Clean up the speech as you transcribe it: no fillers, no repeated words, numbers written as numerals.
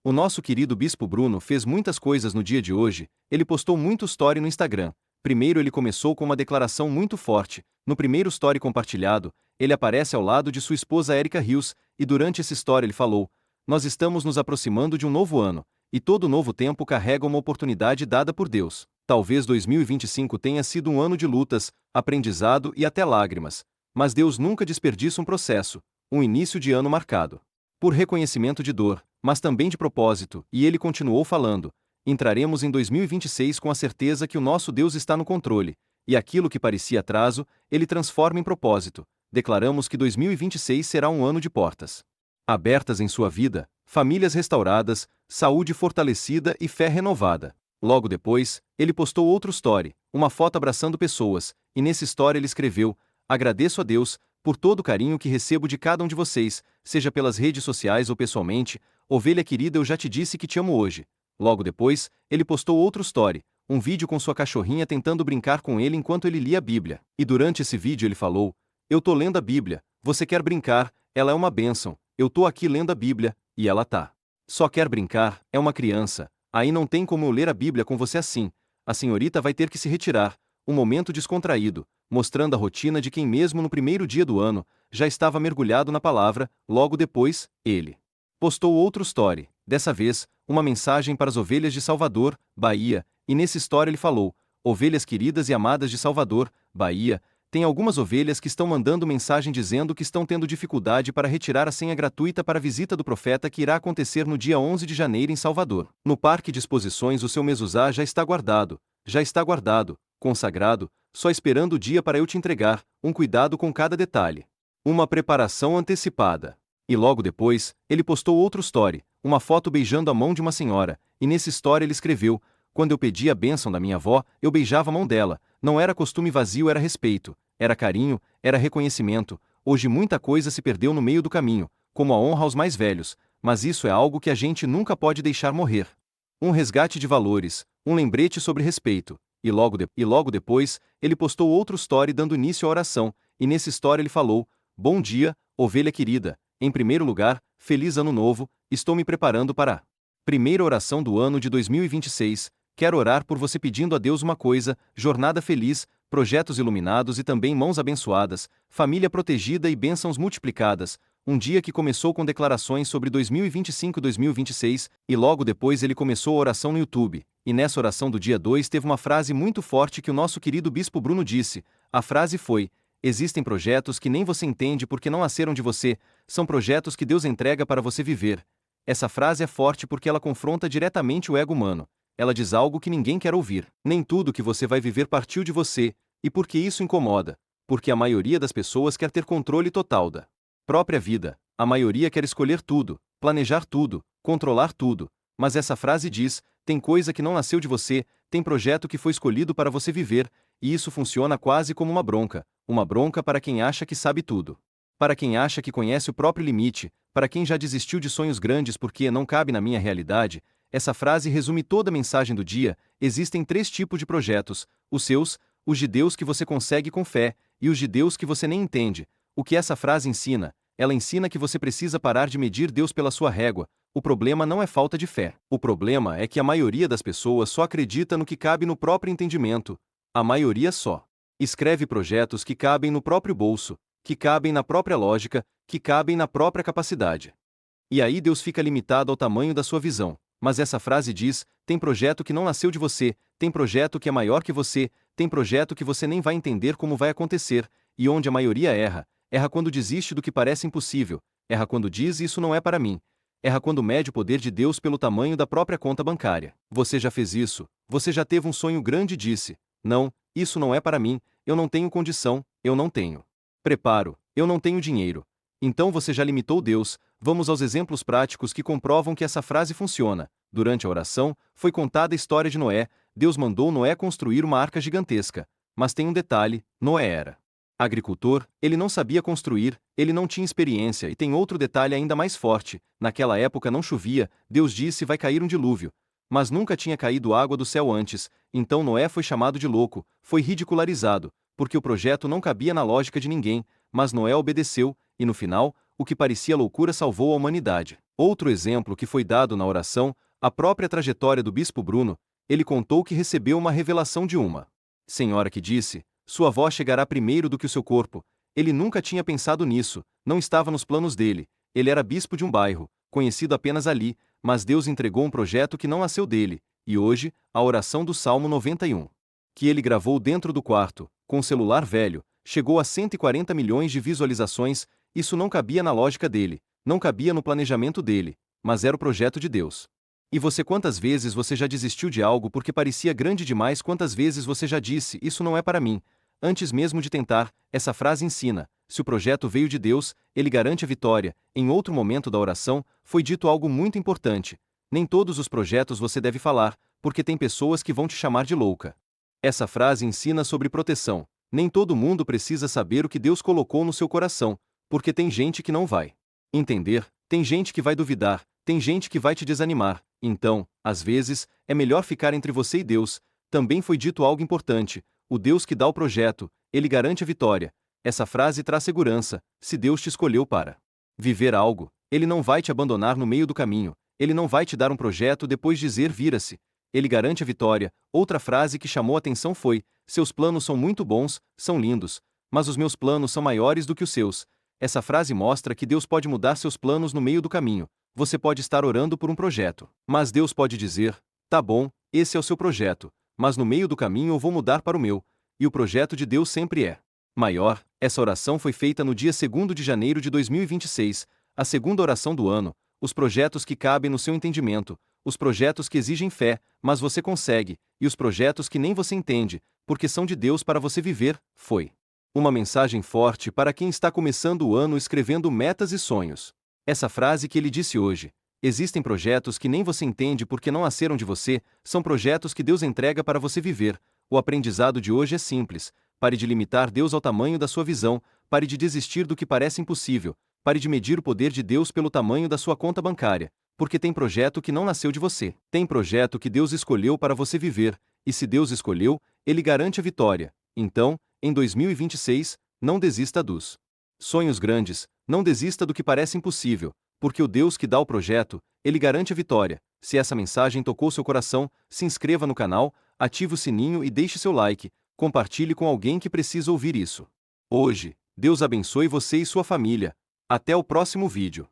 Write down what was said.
O nosso querido Bispo Bruno fez muitas coisas no dia de hoje. Ele postou muito story no Instagram. Primeiro ele começou com uma declaração muito forte. No primeiro story compartilhado, ele aparece ao lado de sua esposa Erika Rios, e durante essa story ele falou: "Nós estamos nos aproximando de um novo ano, e todo novo tempo carrega uma oportunidade dada por Deus. Talvez 2025 tenha sido um ano de lutas, aprendizado e até lágrimas. Mas Deus nunca desperdiça um processo, um início de ano marcado por reconhecimento de dor, mas também de propósito", e ele continuou falando: "Entraremos em 2026 com a certeza que o nosso Deus está no controle, e aquilo que parecia atraso, ele transforma em propósito. Declaramos que 2026 será um ano de portas abertas em sua vida, famílias restauradas, saúde fortalecida e fé renovada." Logo depois, ele postou outro story, uma foto abraçando pessoas, e nesse story ele escreveu: "Agradeço a Deus por todo o carinho que recebo de cada um de vocês, seja pelas redes sociais ou pessoalmente. Ovelha querida, eu já te disse que te amo hoje." Logo depois, ele postou outro story, um vídeo com sua cachorrinha tentando brincar com ele enquanto ele lia a Bíblia. E durante esse vídeo ele falou: "Eu tô lendo a Bíblia, você quer brincar? Ela é uma bênção. Eu tô aqui lendo a Bíblia, e ela tá. Só quer brincar, é uma criança. Aí não tem como eu ler a Bíblia com você assim. A senhorita vai ter que se retirar." Um momento descontraído, mostrando a rotina de quem mesmo no primeiro dia do ano, já estava mergulhado na palavra. Logo depois, ele postou outro story, dessa vez, uma mensagem para as ovelhas de Salvador, Bahia, e nesse story ele falou: "Ovelhas queridas e amadas de Salvador, Bahia, tem algumas ovelhas que estão mandando mensagem dizendo que estão tendo dificuldade para retirar a senha gratuita para a visita do profeta que irá acontecer no dia 11 de janeiro em Salvador. No Parque de Exposições o seu mezuzá já está guardado, consagrado, só esperando o dia para eu te entregar, um cuidado com cada detalhe. Uma preparação antecipada." E logo depois, ele postou outro story, uma foto beijando a mão de uma senhora, e nesse story ele escreveu: "Quando eu pedi a bênção da minha avó, eu beijava a mão dela. Não era costume vazio, era respeito, era carinho, era reconhecimento. Hoje muita coisa se perdeu no meio do caminho, como a honra aos mais velhos, mas isso é algo que a gente nunca pode deixar morrer. Um resgate de valores, um lembrete sobre respeito." E logo depois, ele postou outro story dando início à oração, e nesse story ele falou: "Bom dia, ovelha querida. Em primeiro lugar, feliz ano novo, estou me preparando para a primeira oração do ano de 2026, quero orar por você pedindo a Deus uma coisa: jornada feliz, projetos iluminados e também mãos abençoadas, família protegida e bênçãos multiplicadas. Um dia que começou com declarações sobre 2025 e 2026, e logo depois ele começou a oração no YouTube, e nessa oração do dia 2 teve uma frase muito forte que o nosso querido Bispo Bruno disse. A frase foi: "Existem projetos que nem você entende porque não nasceram de você, são projetos que Deus entrega para você viver." Essa frase é forte porque ela confronta diretamente o ego humano. Ela diz algo que ninguém quer ouvir. Nem tudo que você vai viver partiu de você, e por que isso incomoda? Porque a maioria das pessoas quer ter controle total da própria vida. A maioria quer escolher tudo, planejar tudo, controlar tudo. Mas essa frase diz: tem coisa que não nasceu de você, tem projeto que foi escolhido para você viver, e isso funciona quase como uma bronca para quem acha que sabe tudo. Para quem acha que conhece o próprio limite, para quem já desistiu de sonhos grandes porque não cabe na minha realidade. Essa frase resume toda a mensagem do dia. Existem 3 tipos de projetos: os seus, os de Deus que você consegue com fé, e os de Deus que você nem entende. O que essa frase ensina? Ela ensina que você precisa parar de medir Deus pela sua régua. O problema não é falta de fé. O problema é que a maioria das pessoas só acredita no que cabe no próprio entendimento. A maioria só escreve projetos que cabem no próprio bolso, que cabem na própria lógica, que cabem na própria capacidade. E aí Deus fica limitado ao tamanho da sua visão. Mas essa frase diz: tem projeto que não nasceu de você, tem projeto que é maior que você, tem projeto que você nem vai entender como vai acontecer, e onde a maioria erra quando desiste do que parece impossível, erra quando diz: isso não é para mim, erra quando mede o poder de Deus pelo tamanho da própria conta bancária. Você já fez isso? Você já teve um sonho grande e disse: não, isso não é para mim, eu não tenho condição, eu não tenho preparo, eu não tenho dinheiro. Então você já limitou Deus. Vamos aos exemplos práticos que comprovam que essa frase funciona. Durante a oração, foi contada a história de Noé. Deus mandou Noé construir uma arca gigantesca. Mas tem um detalhe: Noé era agricultor, ele não sabia construir, ele não tinha experiência, e tem outro detalhe ainda mais forte: naquela época não chovia. Deus disse: vai cair um dilúvio. Mas nunca tinha caído água do céu antes, então Noé foi chamado de louco, foi ridicularizado, porque o projeto não cabia na lógica de ninguém, mas Noé obedeceu, e no final, o que parecia loucura salvou a humanidade. Outro exemplo que foi dado na oração, a própria trajetória do bispo Bruno, ele contou que recebeu uma revelação de uma senhora que disse: sua avó chegará primeiro do que o seu corpo. Ele nunca tinha pensado nisso, não estava nos planos dele. Ele era bispo de um bairro, conhecido apenas ali, mas Deus entregou um projeto que não nasceu dele, e hoje, a oração do Salmo 91, que ele gravou dentro do quarto, com um celular velho, chegou a 140 milhões de visualizações. Isso não cabia na lógica dele, não cabia no planejamento dele, mas era o projeto de Deus. E você, quantas vezes você já desistiu de algo porque parecia grande demais? Quantas vezes você já disse: isso não é para mim? Antes mesmo de tentar, essa frase ensina: se o projeto veio de Deus, ele garante a vitória. Em outro momento da oração, foi dito algo muito importante: nem todos os projetos você deve falar, porque tem pessoas que vão te chamar de louca. Essa frase ensina sobre proteção. Nem todo mundo precisa saber o que Deus colocou no seu coração, porque tem gente que não vai entender, tem gente que vai duvidar, tem gente que vai te desanimar. Então, às vezes, é melhor ficar entre você e Deus. Também foi dito algo importante: o Deus que dá o projeto, ele garante a vitória. Essa frase traz segurança. Se Deus te escolheu para viver algo, ele não vai te abandonar no meio do caminho, ele não vai te dar um projeto depois dizer vira-se. Ele garante a vitória. Outra frase que chamou a atenção foi: seus planos são muito bons, são lindos, mas os meus planos são maiores do que os seus. Essa frase mostra que Deus pode mudar seus planos no meio do caminho. Você pode estar orando por um projeto, mas Deus pode dizer: tá bom, esse é o seu projeto, mas no meio do caminho eu vou mudar para o meu. E o projeto de Deus sempre é maior. Essa oração foi feita no dia 2º de janeiro de 2026, a segunda oração do ano. Os projetos que cabem no seu entendimento, os projetos que exigem fé, mas você consegue, e os projetos que nem você entende, porque são de Deus para você viver. Foi uma mensagem forte para quem está começando o ano escrevendo metas e sonhos. Essa frase que ele disse hoje: existem projetos que nem você entende porque não nasceram de você, são projetos que Deus entrega para você viver. O aprendizado de hoje é simples: pare de limitar Deus ao tamanho da sua visão, pare de desistir do que parece impossível, pare de medir o poder de Deus pelo tamanho da sua conta bancária, porque tem projeto que não nasceu de você, tem projeto que Deus escolheu para você viver, e se Deus escolheu, ele garante a vitória. Então, em 2026, não desista dos sonhos grandes, não desista do que parece impossível, porque o Deus que dá o projeto, ele garante a vitória. Se essa mensagem tocou seu coração, se inscreva no canal, ative o sininho e deixe seu like, compartilhe com alguém que precisa ouvir isso. Hoje, Deus abençoe você e sua família. Até o próximo vídeo.